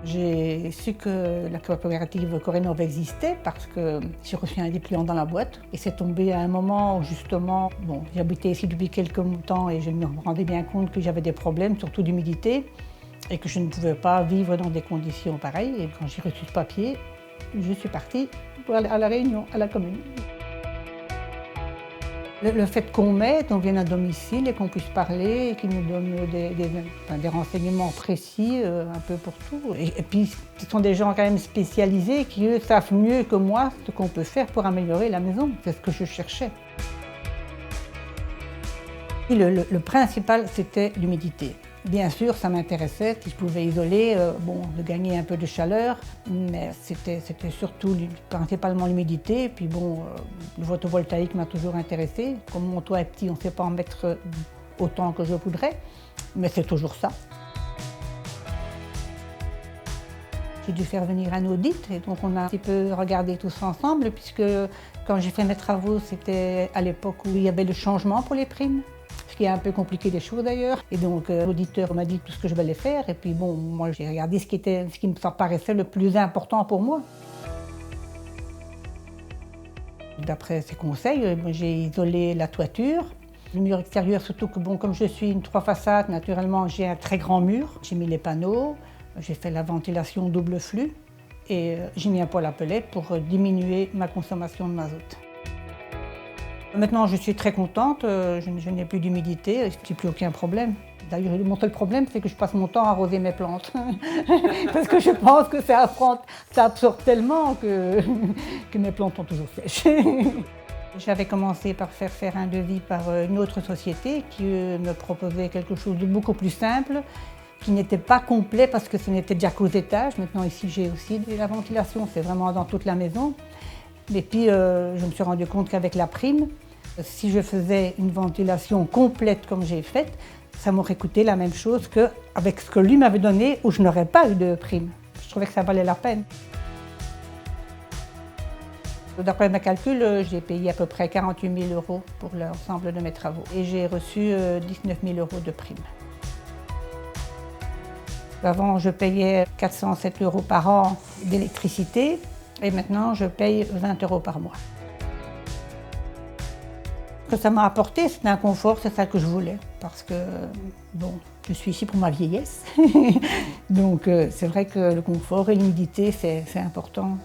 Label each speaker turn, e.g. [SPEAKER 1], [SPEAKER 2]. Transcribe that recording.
[SPEAKER 1] J'ai su que la coopérative Corénov existait parce que j'ai reçu un dépliant dans la boîte et c'est tombé à un moment où justement, j'habitais ici depuis quelques temps et je me rendais bien compte que j'avais des problèmes, surtout d'humidité, et que je ne pouvais pas vivre dans des conditions pareilles. Et quand j'ai reçu ce papier, je suis partie pour aller à la Réunion, à la commune. Le fait qu'on m'aide, qu'on vienne à domicile et qu'on puisse parler, et qu'ils nous donnent des renseignements précis un peu pour tout. Et puis, ce sont des gens quand même spécialisés qui, eux, savent mieux que moi ce qu'on peut faire pour améliorer la maison. C'est ce que je cherchais. Et le principal, c'était l'humidité. Bien sûr, ça m'intéressait, si je pouvais isoler, de gagner un peu de chaleur, mais c'était surtout principalement l'humidité. Puis le photovoltaïque m'a toujours intéressé. Comme mon toit est petit, on ne sait pas en mettre autant que je voudrais, mais c'est toujours ça. J'ai dû faire venir un audit et donc on a un petit peu regardé tout ça ensemble, puisque quand j'ai fait mes travaux, c'était à l'époque où il y avait le changement pour les primes. Ce qui a un peu compliqué les choses d'ailleurs. Et donc l'auditeur m'a dit tout ce que je devais faire. Et puis moi j'ai regardé ce qui me paraissait le plus important pour moi. D'après ses conseils, j'ai isolé la toiture. Le mur extérieur, surtout que comme je suis une 3 façades, naturellement j'ai un très grand mur. J'ai mis les panneaux, j'ai fait la ventilation double flux et j'ai mis un poêle à pellets pour diminuer ma consommation de mazout. Maintenant, je suis très contente, je n'ai plus d'humidité, je n'ai plus aucun problème. D'ailleurs, mon seul problème, c'est que je passe mon temps à arroser mes plantes. Parce que je pense que ça absorbe tellement que mes plantes sont toujours sèches. J'avais commencé par faire un devis par une autre société qui me proposait quelque chose de beaucoup plus simple, qui n'était pas complet parce que ce n'était déjà qu'aux étages. Maintenant, ici, j'ai aussi de la ventilation, c'est vraiment dans toute la maison. Et puis, je me suis rendu compte qu'avec la prime, si je faisais une ventilation complète comme j'ai faite, ça m'aurait coûté la même chose qu'avec ce que lui m'avait donné où je n'aurais pas eu de prime. Je trouvais que ça valait la peine. D'après mes calculs, j'ai payé à peu près 48 000 € pour l'ensemble de mes travaux et j'ai reçu 19 000 € de prime. Avant, je payais 407 € par an d'électricité. Et maintenant, je paye 20 € par mois. Ce que ça m'a apporté, c'est un confort, c'est ça que je voulais. Parce que, je suis ici pour ma vieillesse. Donc, c'est vrai que le confort et l'humidité, c'est important.